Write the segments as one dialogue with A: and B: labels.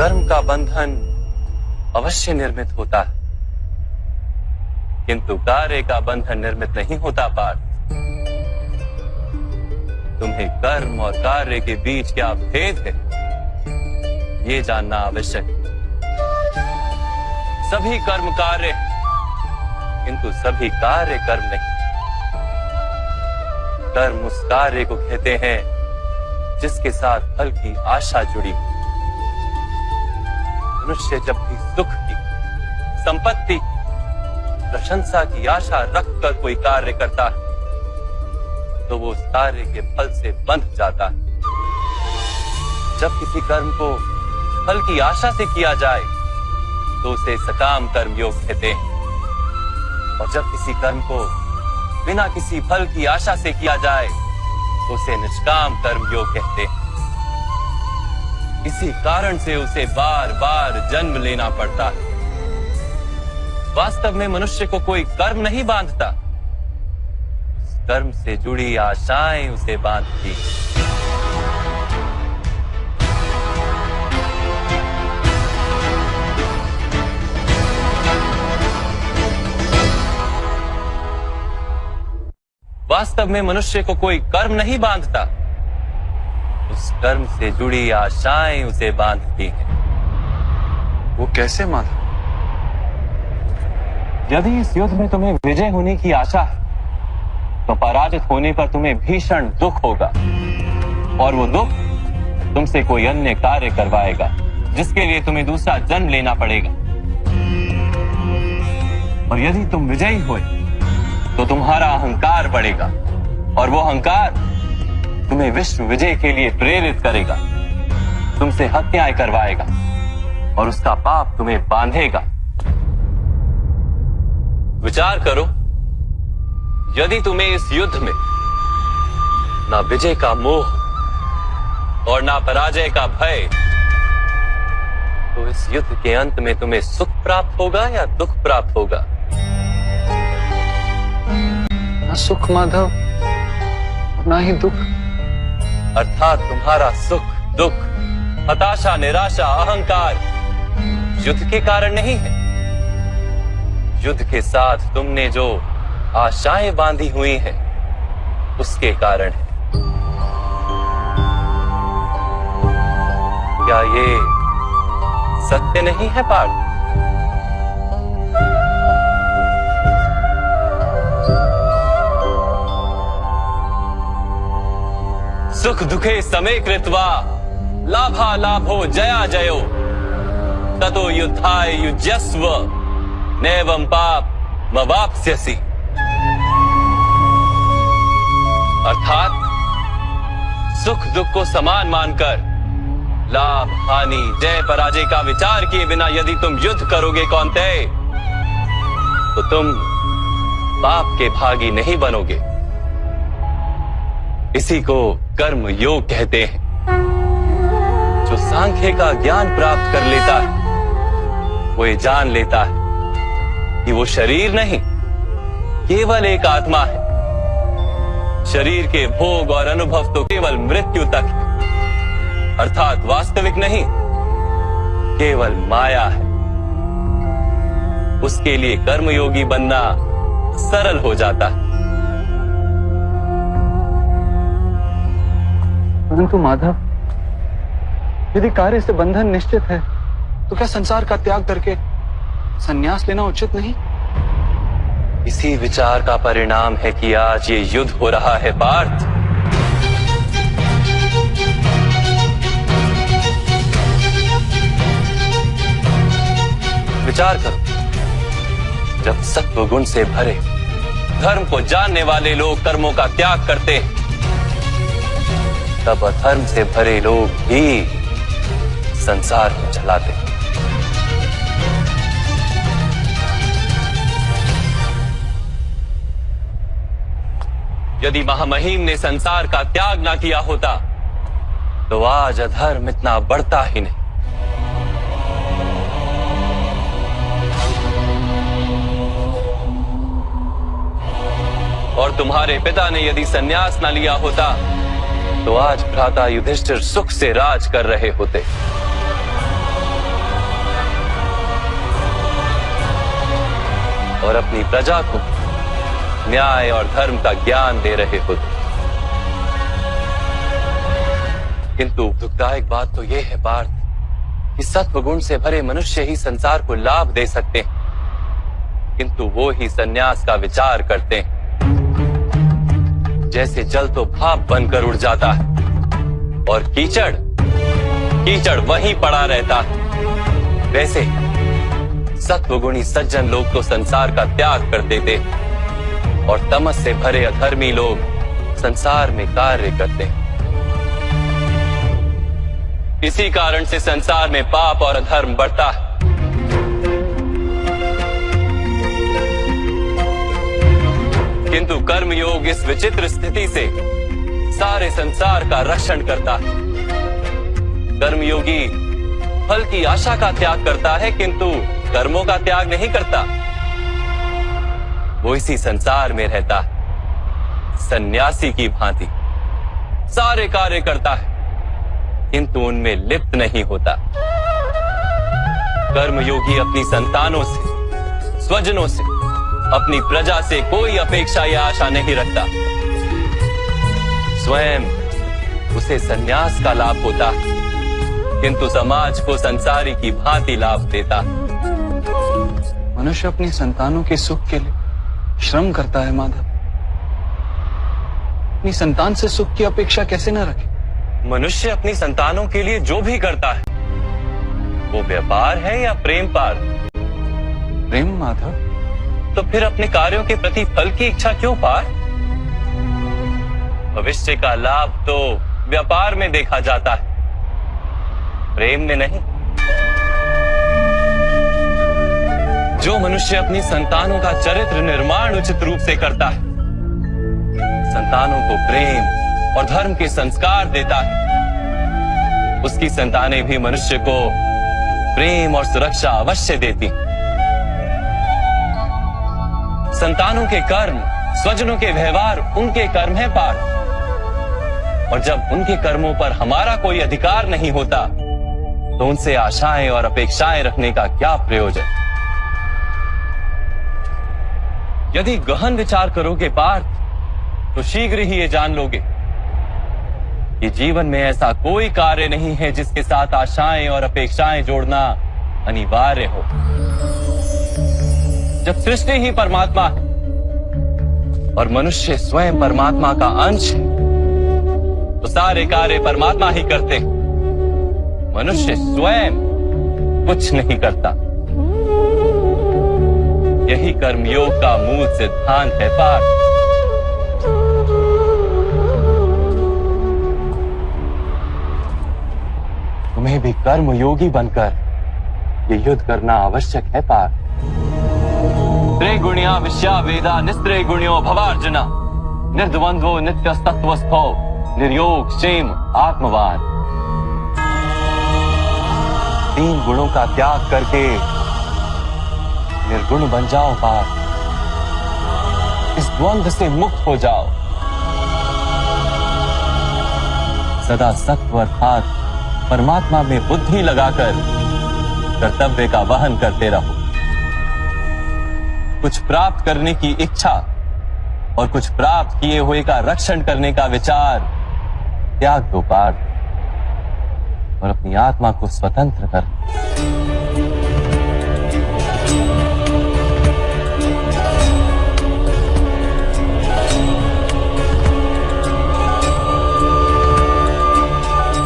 A: कर्म का बंधन अवश्य निर्मित होता है, किंतु कार्य का बंधन निर्मित नहीं होता पार्थ। तुम्हें कर्म और कार्य के बीच क्या भेद है, ये जानना आवश्यक है। सभी कर्म कार्य, किंतु सभी कार्य कर्म नहीं। कर्म उस कार्य को कहते हैं जिसके साथ फल की आशा जुड़ी हो। मनुष्य जब भी सुख की, संपत्ति, प्रशंसा की आशा रखकर कोई कार्य करता है तो वो उस कार्य के फल से बंध जाता है। जब किसी कर्म को फल की आशा से किया जाए तो उसे सकाम कर्म योग कहते हैं, और जब किसी कर्म को बिना किसी फल की आशा से किया जाए तो उसे निष्काम कर्म योग कहते हैं। इसी कारण से उसे बार बार जन्म लेना पड़ता है। वास्तव में मनुष्य को कोई कर्म नहीं बांधता, कर्म से जुड़ी आशाएं उसे बांधती। वास्तव में मनुष्य को कोई कर्म नहीं बांधता, उस कर्म से जुड़ी आशाएं उसे बांधती हैं।
B: वो कैसे माधव?
A: यदि इस युद्ध में तुम्हें विजय होने की आशा है तो पराजित होने पर तुम्हें भीषण दुख होगा, और वो दुख तुमसे कोई अन्य कार्य करवाएगा जिसके लिए तुम्हें दूसरा जन्म लेना पड़ेगा। और यदि तुम विजयी हुए तो तुम्हारा अहंकार बढ़ेगा, और वो अहंकार तुम्हें विश्व विजय के लिए प्रेरित करेगा, तुमसे हत्याएं करवाएगा, और उसका पाप तुम्हें बांधेगा। विचार करो, यदि तुम्हें इस युद्ध में ना विजय का मोह और ना पराजय का भय, तो इस युद्ध के अंत में तुम्हें सुख प्राप्त होगा या दुख प्राप्त होगा?
B: ना सुख माधव, ना ही दुख।
A: अर्थात तुम्हारा सुख, दुख, हताशा, निराशा, अहंकार युद्ध के कारण नहीं है। युद्ध के साथ तुमने जो आशाएं बांधी हुई हैं, उसके कारण है। क्या ये सत्य नहीं है पार्थ? सुख दुखे समे कृत्वा लाभा लाभो जया जयो ततो युद्धाय युज्यस्व नैवं पाप मवाप्स्यसि। अर्थात सुख दुख को समान मानकर लाभ हानि जय पराजय का विचार किए बिना यदि तुम युद्ध करोगे कौन्तेय, तो तुम पाप के भागी नहीं बनोगे। इसी को कर्म योग कहते हैं। जो सांख्य का ज्ञान प्राप्त कर लेता है वो ये जान लेता है कि वो शरीर नहीं, केवल एक आत्मा है। शरीर के भोग और अनुभव तो केवल मृत्यु तक है, अर्थात वास्तविक नहीं, केवल माया है। उसके लिए कर्मयोगी बनना सरल हो जाता है।
B: परंतु माधव, यदि कार्य से बंधन निश्चित है तो क्या संसार का त्याग करके संन्यास लेना उचित नहीं?
A: इसी विचार का परिणाम है कि आज ये युद्ध हो रहा है पार्थ। विचार करो, जब सत्व गुण से भरे धर्म को जानने वाले लोग कर्मों का त्याग करते हैं, तब अधर्म से भरे लोग भी संसार को चलाते हैं। यदि महामहिम ने संसार का त्याग ना किया होता तो आज अधर्म इतना बढ़ता ही नहीं। और तुम्हारे पिता ने यदि संन्यास ना लिया होता तो आज भ्राता युधिष्ठिर सुख से राज कर रहे होते। और अपनी प्रजा को न्याय और धर्म का ज्ञान दे रहे हो। किंतु दुखदायक बात तो यह है पार्थ कि सत्व गुण से भरे मनुष्य ही संसार को लाभ दे सकते हैं, किंतु वो ही संन्यास का विचार करते हैं। जैसे जल तो भाप बनकर उड़ जाता है और कीचड़ कीचड़ वहीं पड़ा रहता है, वैसे सत्वगुणी सज्जन लोग तो संसार का त्याग कर देते और तमस से भरे अधर्मी लोग संसार में कार्य करते हैं। इसी कारण से संसार में पाप और अधर्म बढ़ता है। किंतु कर्मयोग इस विचित्र स्थिति से सारे संसार का रक्षण करता है। कर्मयोगी फल की आशा का त्याग करता है, किंतु कर्मों का त्याग नहीं करता। वो इसी संसार में रहता है, सन्यासी की भांति सारे कार्य करता है, किंतु उनमें लिप्त नहीं होता। कर्मयोगी अपनी संतानों से, स्वजनों से, अपनी प्रजा से कोई अपेक्षा या आशा नहीं रखता। स्वयं उसे संन्यास का लाभ होता, किंतु समाज को संसारी की भांति लाभ देता।
B: मनुष्य अपनी संतानों के सुख के लिए श्रम करता है माधव। अपनी संतान से सुख की अपेक्षा कैसे न रखे?
A: मनुष्य अपनी संतानों के लिए जो भी करता है वो व्यापार है या प्रेम पार?
B: प्रेम माधव।
A: तो फिर अपने कार्यों के प्रति फल की इच्छा क्यों पार? भविष्य का लाभ तो व्यापार में देखा जाता है, प्रेम में नहीं। जो मनुष्य अपनी संतानों का चरित्र निर्माण उचित रूप से करता है, संतानों को प्रेम और धर्म के संस्कार देता है, उसकी संतानें भी मनुष्य को प्रेम और सुरक्षा अवश्य देती। संतानों के कर्म, स्वजनों के व्यवहार उनके कर्म है पार, और जब उनके कर्मों पर हमारा कोई अधिकार नहीं होता तो उनसे आशाएं और अपेक्षाएं रखने का क्या प्रयोजन? यदि गहन विचार करोगे पार्थ तो शीघ्र ही ये जान लोगे कि जीवन में ऐसा कोई कार्य नहीं है जिसके साथ आशाएं और अपेक्षाएं जोड़ना अनिवार्य हो। जब सृष्टि ही परमात्मा है और मनुष्य स्वयं परमात्मा का अंश है तो सारे कार्य परमात्मा ही करते हैं, मनुष्य स्वयं कुछ नहीं करता। यही कर्मयोग का मूल सिद्धांत है पार्थ। तुम्हें भी कर्मयोगी बनकर ये युद्ध करना आवश्यक है पार्थ। त्रिगुणिया विश्या वेदा निस्त्रिगुण्यो भवार्जुना निर्द्वंद्वो नित्यस्तत्वस्थो निर्योग क्षेम आत्मवान। 3 गुणों का त्याग करके निर्गुण बन जाओ पार्थ, इस द्वंद्व से मुक्त हो जाओ। सदा सत्व अर्थात परमात्मा में बुद्धि लगाकर कर्तव्य का वहन करते रहो। कुछ प्राप्त करने की इच्छा और कुछ प्राप्त किए हुए का रक्षण करने का विचार त्याग दो पार्थ, और अपनी आत्मा को स्वतंत्र कर।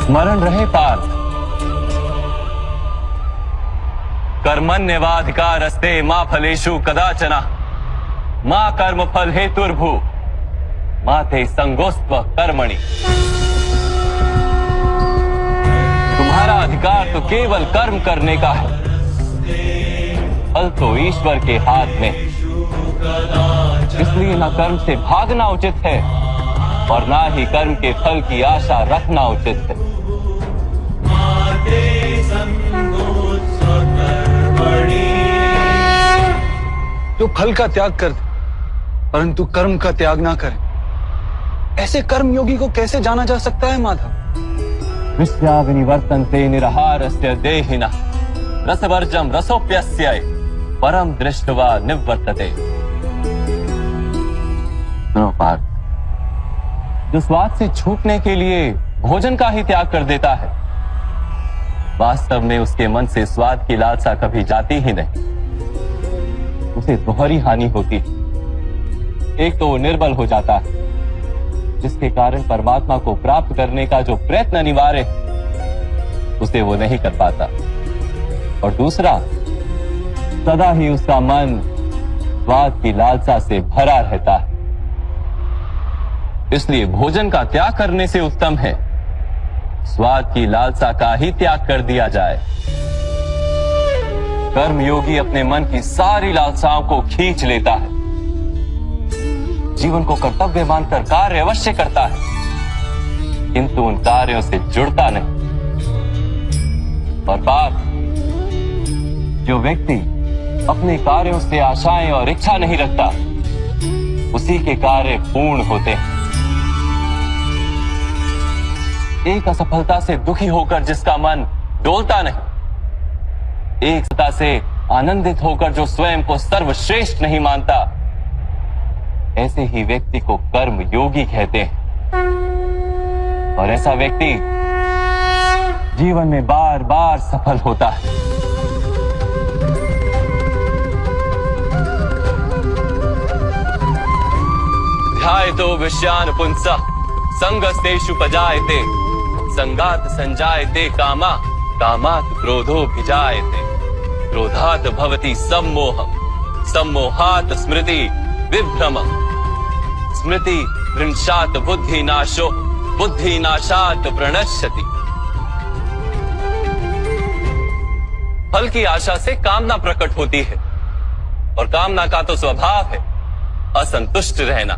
A: स्मरण रहे पार्थ, कर्मण्यवाधिकारस्ते मा फलेषु कदाचन मा कर्म फल हेतुर्भु माते संगोस्त्व कर्मणि। तुम्हारा अधिकार तो केवल कर्म करने का है, फल तो ईश्वर के हाथ में। इसलिए न कर्म से भागना उचित है और ना ही कर्म के फल की आशा रखना उचित है।
B: जो फल का त्याग कर दे परंतु कर्म का त्याग ना करे, ऐसे कर्म योगी को कैसे जाना जा सकता है माधव?
A: विश्या विनिवर्तन्ते निराहारस्य देहिनः रसवर्जम रसोप्यस्य परम दृष्ट्वा निवर्तते। सुनो पार्थ, जो स्वाद से छूटने के लिए भोजन का ही त्याग कर देता है, वास्तव में उसके मन से स्वाद की लालसा कभी जाती ही नहीं। उसे दोहरी हानि होती है। एक तो वो निर्बल हो जाता है, जिसके कारण परमात्मा को प्राप्त करने का जो प्रयत्न अनिवार्य है उसे वो नहीं कर पाता, और दूसरा, सदा ही उसका मन स्वाद की लालसा से भरा रहता है। इसलिए भोजन का त्याग करने से उत्तम है स्वाद की लालसा का ही त्याग कर दिया जाए। कर्मयोगी अपने मन की सारी लालसाओं को खींच लेता है, जीवन को कर्तव्य मानकर कार्य अवश्य करता है, किंतु उन कार्यों से जुड़ता नहीं। और पार्थ, जो व्यक्ति अपने कार्यों से आशाएं और इच्छा नहीं रखता, उसी के कार्य पूर्ण होते हैं। एक असफलता से दुखी होकर जिसका मन डोलता नहीं, एक सत्ता से आनंदित होकर जो स्वयं को सर्वश्रेष्ठ नहीं मानता, ऐसे ही व्यक्ति को कर्म योगी कहते हैं। और ऐसा व्यक्ति जीवन में बार बार सफल होता है। ध्यायतो विषयान पुंसः संगस्तेषु पजायते, संगात संजायते कामा, कामात् क्रोधोऽभिजायते, क्रोधात् भवति सम्मोहः, सम्मोहात् स्मृति विभ्रमः, स्मृति भ्रंशात् बुद्धिनाशो, बुद्धिनाशात् प्रणश्यति। फल की आशा से कामना प्रकट होती है, और कामना का तो स्वभाव है असंतुष्ट रहना।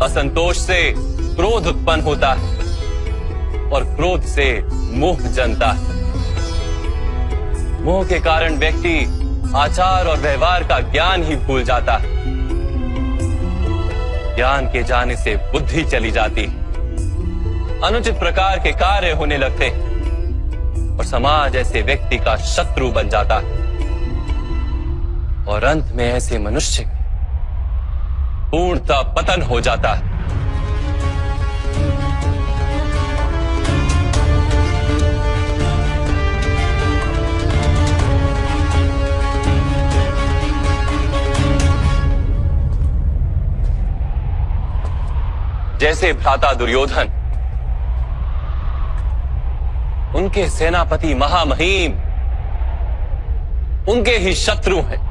A: असंतोष से क्रोध उत्पन्न होता है, और क्रोध से मोह जनता है। मोह के कारण व्यक्ति आचार और व्यवहार का ज्ञान ही भूल जाता है। ज्ञान के जाने से बुद्धि चली जाती है, अनुचित प्रकार के कार्य होने लगते हैं, और समाज ऐसे व्यक्ति का शत्रु बन जाता है। और अंत में ऐसे मनुष्य पूर्णतः पतन हो जाता है। जैसे भ्राता दुर्योधन, उनके सेनापति महामहिम उनके ही शत्रु हैं,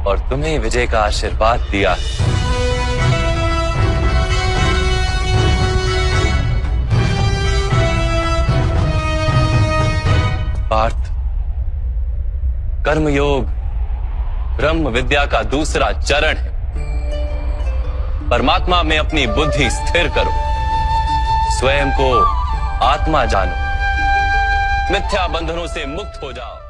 A: और तुम्हें विजय का आशीर्वाद दिया। पार्थ, कर्मयोग ब्रह्म विद्या का दूसरा चरण है। परमात्मा में अपनी बुद्धि स्थिर करो, स्वयं को आत्मा जानो, मिथ्या बंधनों से मुक्त हो जाओ।